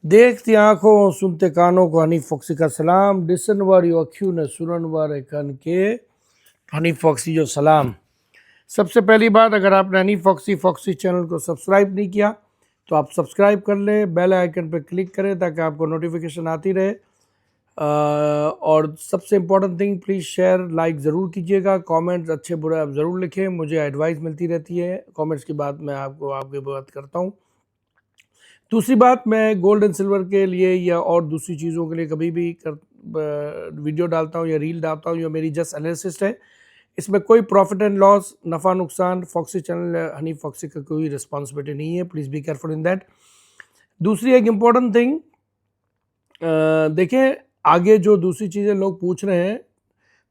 देखती आंखों सुनते कानों को हनी फॉक्सी का सलाम। डिसन वारी अखियों ने सुनन वारे कन के हनी फॉक्सी जो सलाम। सबसे पहली बात, अगर आपने हनी फॉक्सी फॉक्सी चैनल को सब्सक्राइब नहीं किया तो आप सब्सक्राइब कर लें, बेल आइकन पर क्लिक करें ताकि आपको नोटिफिकेशन आती रहे। और सबसे important thing, please share like ज़रूर कीजिएगा। कमेंट्स अच्छे बुरे आप ज़रूर लिखें, मुझे एडवाइस मिलती रहती है कमेंट्स की बात मैं आपको आपकी बात करता हूँ। दूसरी बात, मैं गोल्ड एंड सिल्वर के लिए या और दूसरी चीज़ों के लिए कभी भी वीडियो डालता हूँ या रील डालता हूँ या मेरी जस्ट एनालिसिस है, इसमें कोई प्रॉफिट एंड लॉस, नफ़ा नुकसान फॉक्सी चैनल हनी फॉक्सी का कोई रिस्पॉन्सिबिलिटी नहीं है। Please be careful in that. दूसरी एक इम्पॉर्टेंट थिंग, देखें आगे जो दूसरी चीज़ें लोग पूछ रहे हैं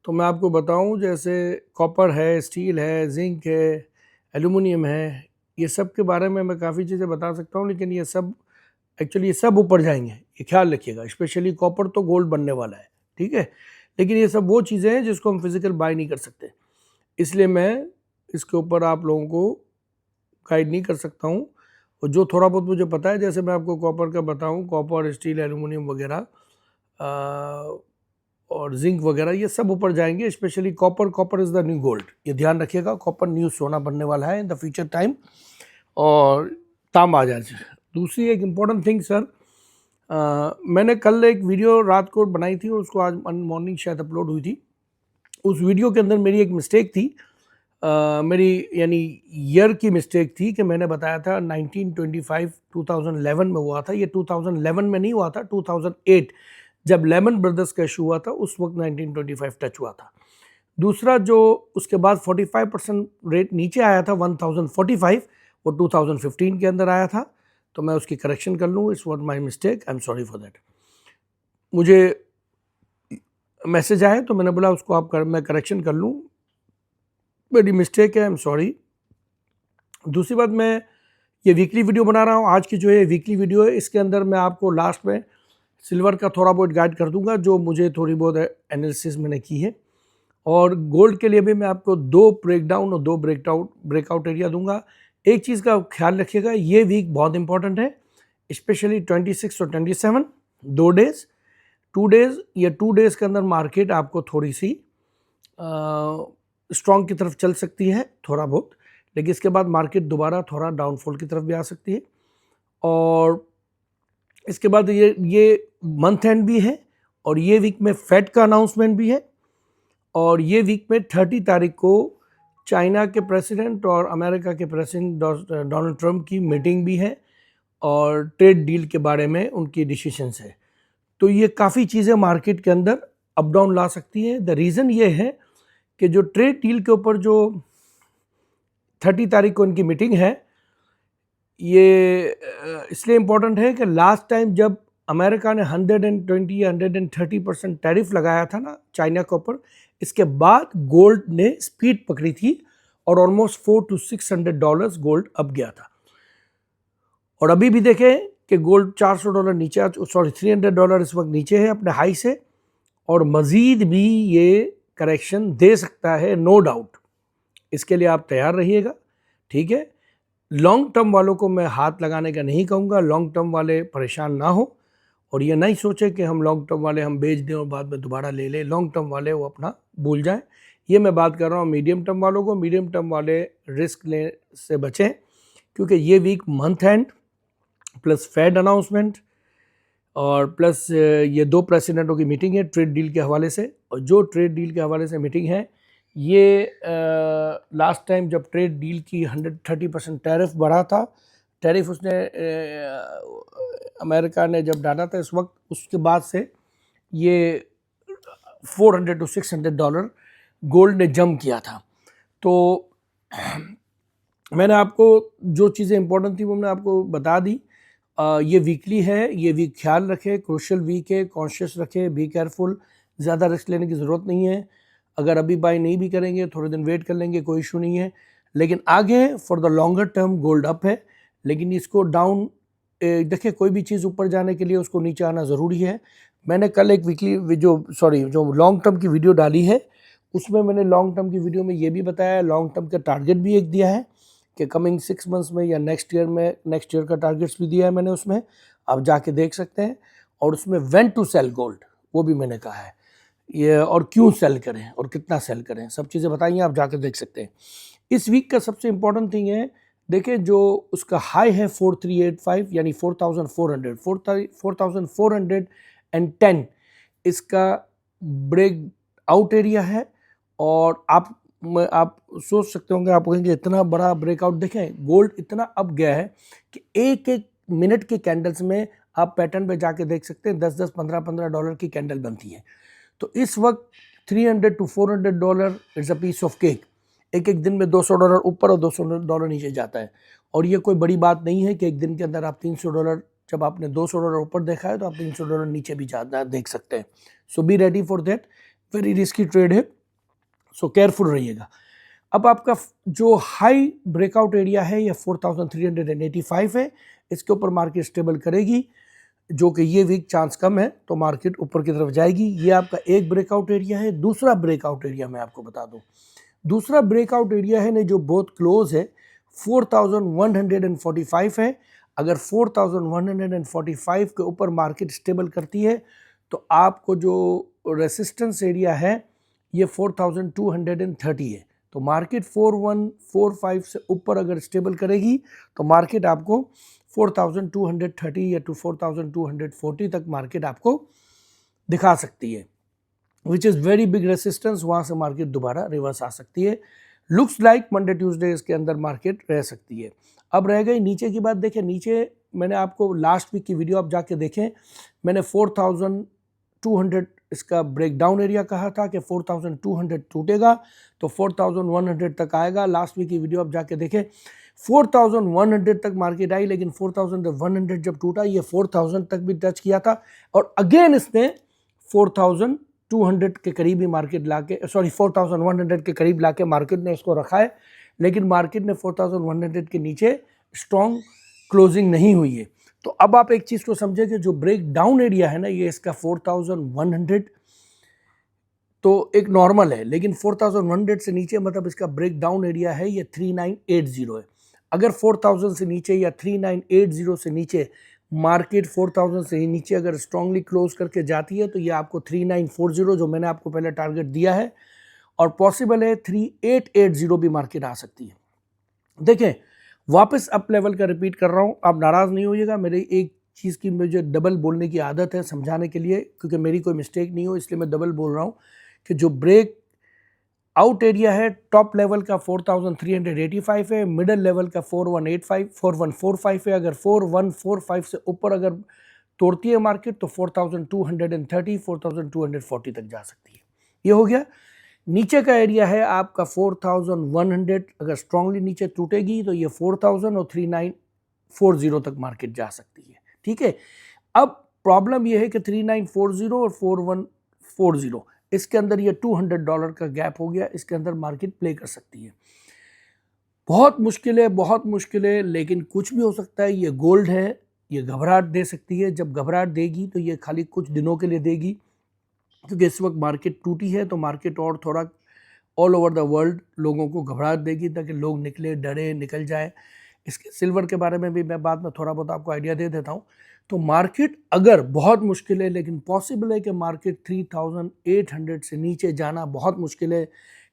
तो मैं आपको बताऊं, जैसे कॉपर है, स्टील है, जिंक है, एल्यूमिनियम है, ये सब के बारे में मैं काफ़ी चीज़ें बता सकता हूं, लेकिन ये सब एक्चुअली ये सब ऊपर जाएंगे, ये ख्याल रखिएगा। स्पेशली कॉपर तो गोल्ड बनने वाला है, ठीक है, लेकिन ये सब वो चीज़ें हैं जिसको हम फिजिकल बाय नहीं कर सकते, इसलिए मैं इसके ऊपर आप लोगों को गाइड नहीं कर सकता हूँ। और जो थोड़ा बहुत मुझे पता है, जैसे मैं आपको कॉपर का बताऊँ, कॉपर, स्टील, एल्यूमिनियम वगैरह और जिंक वगैरह ये सब ऊपर जाएंगे। Specially copper, copper is the new gold, ये ध्यान रखिएगा। कॉपर न्यू सोना बनने वाला है इन द फ्यूचर टाइम, और तांबा आ जाए। दूसरी एक इम्पॉर्टेंट थिंग सर, मैंने कल एक वीडियो रात को बनाई थी और उसको आज मॉर्निंग शायद अपलोड हुई थी। उस वीडियो के अंदर मेरी एक मिस्टेक थी, मेरी यानी ईयर की मिस्टेक थी कि मैंने बताया था 1925 2011 में हुआ था। ये 2011 में नहीं हुआ था, 2008 जब लेमन ब्रदर्स का इशू हुआ था उस वक्त 1925 टच हुआ था। दूसरा, जो उसके बाद 45% रेट नीचे आया था 1045, वो 2015 के अंदर आया था, तो मैं उसकी करेक्शन कर लूँ। It's what my mistake, I am sorry for that. मुझे मैसेज आए तो मैंने बोला उसको मैं करेक्शन कर लूँ, मेरी मिस्टेक है, आई एम सॉरी। दूसरी बात, मैं ये वीकली वीडियो बना रहा हूँ। आज की जो है वीकली वीडियो है, इसके अंदर मैं आपको लास्ट में सिल्वर का थोड़ा बहुत गाइड कर दूंगा, जो मुझे थोड़ी बहुत एनालिसिस मैंने की है। और गोल्ड के लिए भी मैं आपको 2 ब्रेकडाउन और 2 ब्रेकआउट एरिया दूंगा। एक चीज़ का ख्याल रखिएगा, ये वीक बहुत इंपॉर्टेंट है, स्पेशली 26 और 27, 2 डेज, 2 डेज या 2 डेज के अंदर मार्केट आपको थोड़ी सी स्ट्रॉन्ग की तरफ चल सकती है थोड़ा बहुत, लेकिन इसके बाद मार्केट दोबारा थोड़ा डाउनफॉल की तरफ भी आ सकती है। और इसके बाद ये मंथ एंड भी है, और ये वीक में फेड का अनाउंसमेंट भी है, और ये वीक में 30 तारीख को चाइना के प्रेसिडेंट और अमेरिका के प्रेसिडेंट डोनाल्ड ट्रंप की मीटिंग भी है, और ट्रेड डील के बारे में उनकी डिसीशंस है। तो ये काफ़ी चीज़ें मार्केट के अंदर अप डाउन ला सकती हैं। द रीज़न ये है कि जो ट्रेड डील के ऊपर जो 30 तारीख को उनकी मीटिंग है, ये इसलिए इम्पोर्टेंट है कि लास्ट टाइम जब अमेरिका ने 120 या 130% टैरिफ लगाया था ना चाइना के ऊपर, इसके बाद गोल्ड ने स्पीड पकड़ी थी और ऑलमोस्ट $400 to $600 गोल्ड अब गया था। और अभी भी देखें कि गोल्ड $400 नीचे, सॉरी $300 इस वक्त नीचे है अपने हाई से, और मज़ीद भी ये करेक्शन दे सकता है, नो डाउट। इसके लिए आप तैयार रहिएगा, ठीक है। लॉन्ग टर्म वालों को मैं हाथ लगाने का नहीं कहूँगा, लॉन्ग टर्म वाले परेशान ना हो, और ये नहीं सोचे कि हम लॉन्ग टर्म वाले हम बेच दें और बाद में दोबारा ले लें। लॉन्ग टर्म वाले वो अपना भूल जाएं। ये मैं बात कर रहा हूँ मीडियम टर्म वालों को। मीडियम टर्म वाले रिस्क ले से बचें, क्योंकि ये week month end plus fed announcement और प्लस ये 2 प्रेसिडेंटों की मीटिंग है ट्रेड डील के हवाले से। और जो ट्रेड डील के हवाले से मीटिंग है, ये लास्ट टाइम जब ट्रेड डील की 130% टैरिफ बढ़ा था, टैरिफ उसने अमेरिका ने जब डाला था इस वक्त, उसके बाद से ये $400 to $600 गोल्ड ने जंप किया था। तो मैंने आपको जो चीज़ें इंपॉर्टेंट थी वो मैंने आपको बता दी। ये वीकली है, ये वीक ख्याल रखें, क्रूशियल वीक है, कॉन्शियस रखें, बी केयरफुल। ज़्यादा रिस्क लेने की ज़रूरत नहीं है। अगर अभी बाय नहीं भी करेंगे, थोड़े दिन वेट कर लेंगे, कोई इशू नहीं है। लेकिन आगे for the longer term gold up है, लेकिन इसको डाउन, देखिए कोई भी चीज़ ऊपर जाने के लिए उसको नीचे आना ज़रूरी है। मैंने कल एक वीकली जो लॉन्ग टर्म की वीडियो डाली है, उसमें मैंने लॉन्ग टर्म की वीडियो में ये भी बताया, लॉन्ग टर्म का टारगेट भी एक दिया है कि कमिंग 6 मंथ्स में या नेक्स्ट ईयर का टारगेट्स भी दिया है मैंने उसमें। आप जाके देख सकते हैं। और उसमें व्हेन टू सेल गोल्ड वो भी मैंने कहा है, ये और क्यों सेल करें और कितना सेल करें, सब चीज़ें बताइए, आप जाके देख सकते हैं। इस वीक का सबसे इंपॉर्टेंट थिंग है, देखिए जो उसका हाई है 4385 यानी 4410 इसका ब्रेक आउट एरिया है। और आप सोच सकते होंगे, आप कहेंगे इतना बड़ा ब्रेकआउट, देखें गोल्ड इतना अप गया है कि एक एक मिनट के कैंडल्स में आप पैटर्न पे जाके देख सकते हैं 10-10, 15-15 डॉलर की कैंडल बनती है। तो इस वक्त $300 to $400 it's a piece of cake. एक एक दिन में $200 ऊपर और $200 नीचे जाता है। और ये कोई बड़ी बात नहीं है कि एक दिन के अंदर आप $300, जब आपने $200 ऊपर देखा है तो आप $300 नीचे भी जाता देख सकते हैं। So be ready for that, very risky trade है, सो केयरफुल रहिएगा। अब आपका जो हाई ब्रेकआउट एरिया है ये 4385 है, इसके ऊपर मार्केट स्टेबल करेगी, जो कि ये वीक चांस कम है, तो मार्केट ऊपर की तरफ जाएगी। ये आपका एक ब्रेकआउट एरिया है। दूसरा ब्रेकआउट एरिया मैं आपको बता दूं, दूसरा ब्रेकआउट एरिया है जो बहुत क्लोज है, 4145 है। अगर 4145 के ऊपर मार्केट स्टेबल करती है तो आपको जो रेसिस्टेंस एरिया है ये 4230 है। तो मार्केट 4145 से ऊपर अगर स्टेबल करेगी तो मार्केट आपको 4230 या 4240 तक मार्केट आपको दिखा सकती है, which is very big resistance. वहाँ से मार्केट दोबारा रिवर्स आ सकती है। लुक्स लाइक मंडे ट्यूसडे इसके अंदर मार्केट रह सकती है। अब रह गई नीचे की बात। देखें नीचे मैंने आपको लास्ट वीक की वीडियो आप जाके देखें, मैंने 4200 इसका ब्रेकडाउन एरिया कहा था कि 4200 टूटेगा तो 4100 तक आएगा। लास्ट वीक की वीडियो आप जाके देखें, 4100 तक मार्केट आई, लेकिन 4100 जब टूटा ये 4000 तक भी टच किया था और अगेन इसने 4200 के करीब ही मार्केट लाके, सॉरी 4100 के करीब लाके मार्केट ने इसको रखा है, लेकिन मार्केट ने 4100 के नीचे स्ट्रॉन्ग क्लोजिंग नहीं हुई है। तो अब आप एक चीज़ को समझें कि जो ब्रेक डाउन एरिया है ना, ये इसका 4100 तो एक नॉर्मल है, लेकिन 4100 से नीचे मतलब इसका ब्रेक डाउन एरिया है ये 3980 है। अगर 4000 से नीचे या 3980 से नीचे मार्केट 4000 से ही नीचे अगर स्ट्रांगली क्लोज करके जाती है तो ये आपको 3940 जो मैंने आपको पहले टारगेट दिया है, और पॉसिबल है 3880 भी मार्केट आ सकती है। देखें वापस अप लेवल का रिपीट कर रहा हूँ, आप नाराज़ नहीं होइएगा, मेरी एक चीज़ की मुझे डबल बोलने की आदत है समझाने के लिए, क्योंकि मेरी कोई मिस्टेक नहीं हो इसलिए मैं डबल बोल रहा हूँ कि जो ब्रेक आउट एरिया है टॉप लेवल का 4385 है, मिडल लेवल का 4145 है। अगर 4145 से ऊपर अगर तोड़ती है मार्केट तो 4230 4240 तक जा सकती है। ये हो गया। नीचे का एरिया है आपका 4100, अगर स्ट्रांगली नीचे टूटेगी तो ये 4000 और 3940 तक मार्केट जा सकती है। ठीक है, अब प्रॉब्लम ये है कि 3940 और 4140 इसके अंदर ये $200 का गैप हो गया, इसके अंदर मार्केट प्ले कर सकती है। बहुत मुश्किल है, बहुत मुश्किल है, लेकिन कुछ भी हो सकता है। ये गोल्ड है, ये घबराहट दे सकती है। जब घबराहट देगी तो ये खाली कुछ दिनों के लिए देगी, क्योंकि इस वक्त मार्केट टूटी है तो मार्केट और थोड़ा ऑल ओवर द वर्ल्ड लोगों को घबराहट देगी ताकि लोग निकले, डरे, निकल जाए। इसके सिल्वर के बारे में भी मैं बाद में थोड़ा बहुत आपको आइडिया दे देता हूँ। तो मार्केट अगर बहुत मुश्किल है, लेकिन पॉसिबल है कि मार्केट 3800 से नीचे जाना बहुत मुश्किल है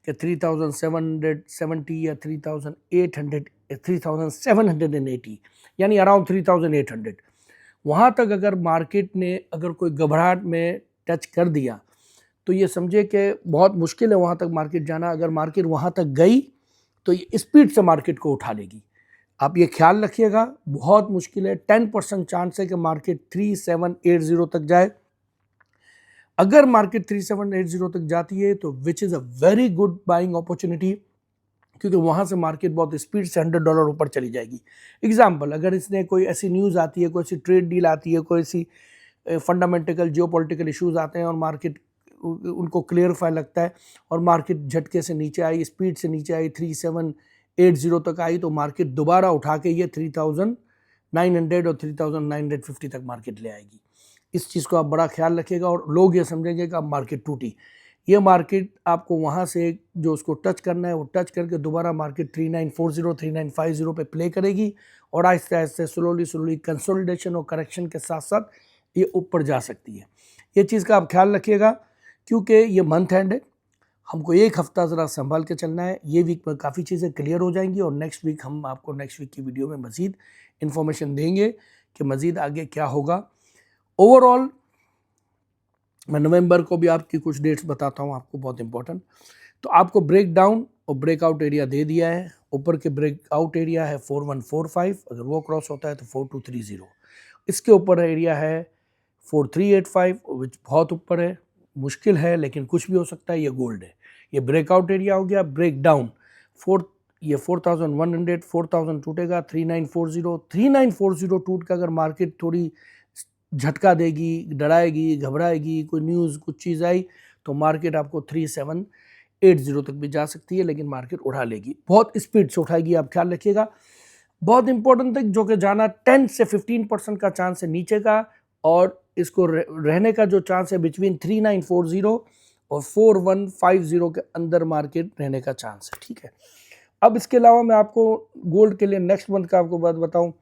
कि 3770 या 3800 3780 यानी अराउंड 3800 वहाँ तक अगर मार्केट ने अगर कोई घबराहट में टच कर दिया तो ये समझे कि बहुत मुश्किल है वहाँ तक मार्केट जाना। अगर मार्केट वहाँ तक गई तो ये स्पीड से मार्केट को उठा लेगी। आप ये ख्याल रखिएगा, बहुत मुश्किल है। 10% चांस है कि मार्केट 3780 तक जाए। अगर मार्केट 3780 तक जाती है तो which is a very good buying opportunity, क्योंकि वहाँ से मार्केट बहुत स्पीड से $100 ऊपर चली जाएगी। एग्जाम्पल, अगर इसने कोई ऐसी न्यूज़ आती है, कोई ऐसी ट्रेड डील आती है, कोई ऐसी फंडामेंटल जियोपॉलिटिकल इश्यूज आते हैं और मार्केट उनको क्लियरफाई लगता है और मार्केट झटके से नीचे आई, स्पीड से नीचे आई, 3780 तक आई, तो मार्केट दोबारा उठा के ये 3900 और 3950 तक मार्केट ले आएगी। इस चीज़ को आप बड़ा ख्याल रखिएगा और लोग ये समझेंगे कि अब मार्केट टूटी। ये मार्केट आपको वहाँ से जो उसको टच करना है वो टच करके दोबारा मार्केट 3940 3950 पे प्ले करेगी और आहिस्ते आहिस्ते स्लोली कंसोलिडेशन और करेक्शन के साथ साथ ये ऊपर जा सकती है। ये चीज़ का आप ख्याल रखिएगा क्योंकि ये मंथ एंड है, हमको एक हफ्ता ज़रा संभाल के चलना है। ये वीक में काफ़ी चीज़ें क्लियर हो जाएंगी और नेक्स्ट वीक हम आपको नेक्स्ट वीक की वीडियो में मज़ीद इन्फॉर्मेशन देंगे कि मज़ीद आगे क्या होगा। ओवरऑल मैं नवंबर को भी आपकी कुछ डेट्स बताता हूँ आपको, बहुत इंपॉर्टेंट। तो आपको ब्रेक डाउन और ब्रेकआउट एरिया दे दिया है। ऊपर के ब्रेकआउट एरिया है 4145, अगर वो क्रॉस होता है तो 4230। इसके ऊपर एरिया है 4385 विच बहुत ऊपर है, मुश्किल है लेकिन कुछ भी हो सकता है, ये गोल्ड है। ये ब्रेकआउट एरिया हो गया। ब्रेक डाउन ये 4100 4000 टूटेगा, 3940 टूट का अगर मार्केट थोड़ी झटका देगी, डराएगी, घबराएगी, कोई न्यूज़ कुछ चीज़ आई तो मार्केट आपको 3780 तक भी जा सकती है, लेकिन मार्केट उठा लेगी, बहुत स्पीड से उठाएगी, आप ख्याल रखिएगा। बहुत इंपॉर्टेंट थिंग जो कि जाना 10 से 15% का चांस है नीचे का, और इसको रहने का जो चांस है बिटवीन 3940 और 4150 के अंदर मार्केट रहने का चांस है, ठीक है। अब इसके अलावा मैं आपको गोल्ड के लिए नेक्स्ट मंथ का आपको बात बताऊं,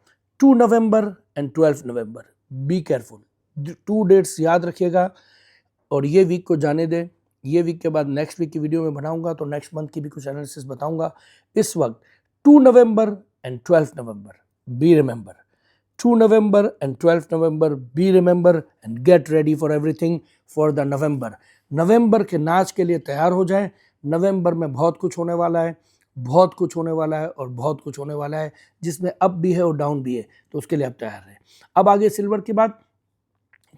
2 November and 12 November, be careful, 2 dates याद रखिएगा और ये वीक को जाने दें। ये वीक के बाद नेक्स्ट वीक की वीडियो में बनाऊंगा तो नेक्स्ट मंथ की भी कुछ एनालिसिस बताऊंगा। इस वक्त 2 November and 12 November, be remember, 2 November and 12 November, be remember and get ready for everything for the November. नवंबर के नाच के लिए तैयार हो जाएं। नवंबर में बहुत कुछ होने वाला है, बहुत कुछ होने वाला है और बहुत कुछ होने वाला है, जिसमें अप भी है और डाउन भी है, तो उसके लिए आप तैयार रहें। अब आगे सिल्वर की बात,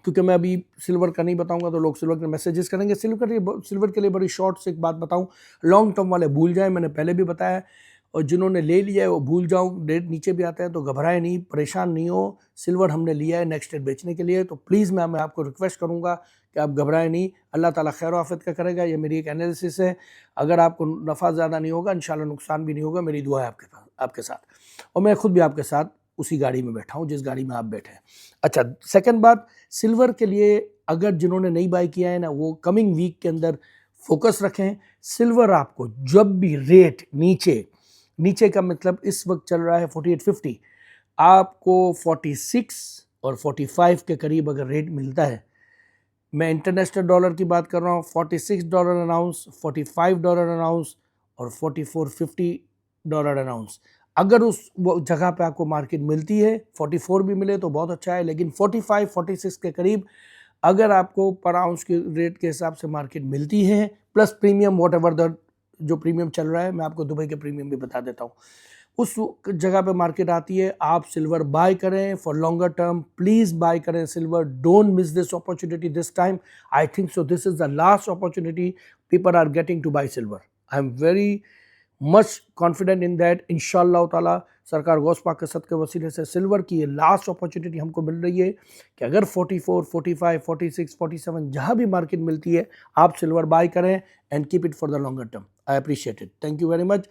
क्योंकि मैं अभी सिल्वर का नहीं बताऊंगा तो लोग सिल्वर के मैसेजेस करेंगे। सिल्वर के लिए बड़ी शॉर्ट से एक बात बताऊं, लॉन्ग टर्म वाले भूल जाएं, मैंने पहले भी बताया, और जिन्होंने ले लिया है वो भूल जाऊं, डेट नीचे भी आता है तो घबराए नहीं, परेशान नहीं हो। सिल्वर हमने लिया है नेक्स्ट डेट बेचने के लिए, तो प्लीज़ मैं आपको रिक्वेस्ट करूंगा कि आप घबराएं नहीं, अल्लाह ताला खैर आफियत का करेगा। ये मेरी एक एनालिसिस है, अगर आपको नफ़ा ज़्यादा नहीं होगा इंशाल्लाह नुकसान भी नहीं होगा, मेरी दुआ है आपके साथ, और मैं खुद भी आपके साथ उसी गाड़ी में बैठा हूँ जिस गाड़ी में आप बैठे हैं। अच्छा, सेकंड बात, सिल्वर के लिए अगर जिन्होंने नहीं बाई किया है ना, वो कमिंग वीक के अंदर फोकस रखें। सिल्वर आपको जब भी रेट नीचे का मतलब इस वक्त चल रहा है 4850, आपको 46 और 45 के करीब अगर रेट मिलता है, मैं इंटरनेशनल डॉलर की बात कर रहा हूँ, $46 अन आउंस, $45 अन आउंस और $44.50 अन आउंस, अगर उस वो जगह पे आपको मार्केट मिलती है, 44 भी मिले तो बहुत अच्छा है, लेकिन 45-46 के करीब अगर आपको पर आउंस के रेट के हिसाब से मार्केट मिलती है, plus premium what ever the जो प्रीमियम चल रहा है, मैं आपको दुबई के प्रीमियम भी बता देता हूँ, उस जगह पे मार्केट आती है, आप सिल्वर बाय करें for longer term, please buy करें silver, don't miss this opportunity this time. I think so this is the last opportunity people are getting to buy silver. I am very much confident in that. इंशाअल्लाह ताला सरकार गौस पाक के सदक़े वसीले से silver की ये लास्ट अपॉर्चुनिटी हमको मिल रही है कि अगर 44, 45, 46, 47 जहाँ भी मार्केट मिलती है, आप सिल्वर बाय करें and keep it for the longer term. I appreciate it, thank you very much.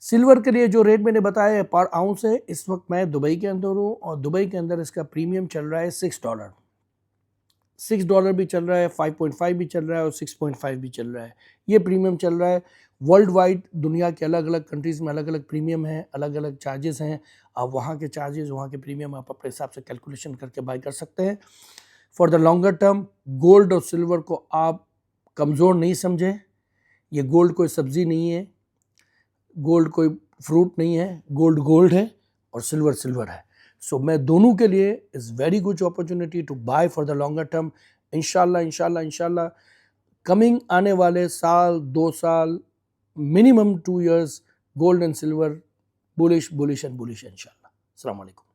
Silver के लिए जो रेट मैंने बताया है पर आउंस है, इस वक्त मैं दुबई के अंदर हूँ और दुबई के अंदर इसका प्रीमियम चल रहा है $6, $6 भी चल रहा है, 5.5 भी चल रहा है और 6.5 भी चल रहा है। ये प्रीमियम चल रहा है वर्ल्ड वाइड, दुनिया के अलग अलग कंट्रीज़ में अलग अलग प्रीमियम हैं, अलग अलग चार्जेस हैं। आप वहाँ के चार्जेस, वहाँ के प्रीमियम आप अपने हिसाब से कैलकुलेशन करके बाई कर सकते हैं। For the longer term gold और सिल्वर को आप कमज़ोर नहीं समझें। ये गोल्ड कोई सब्ज़ी नहीं है, गोल्ड कोई फ्रूट नहीं है, गोल्ड है और सिल्वर है। सो मैं दोनों के लिए is very good opportunity to buy for the longer term. इंशाल्लाह कमिंग आने वाले साल, 2 साल, minimum 2 years, gold and silver bullish इंशाल्लाह। अस्सलाम वालेकुम।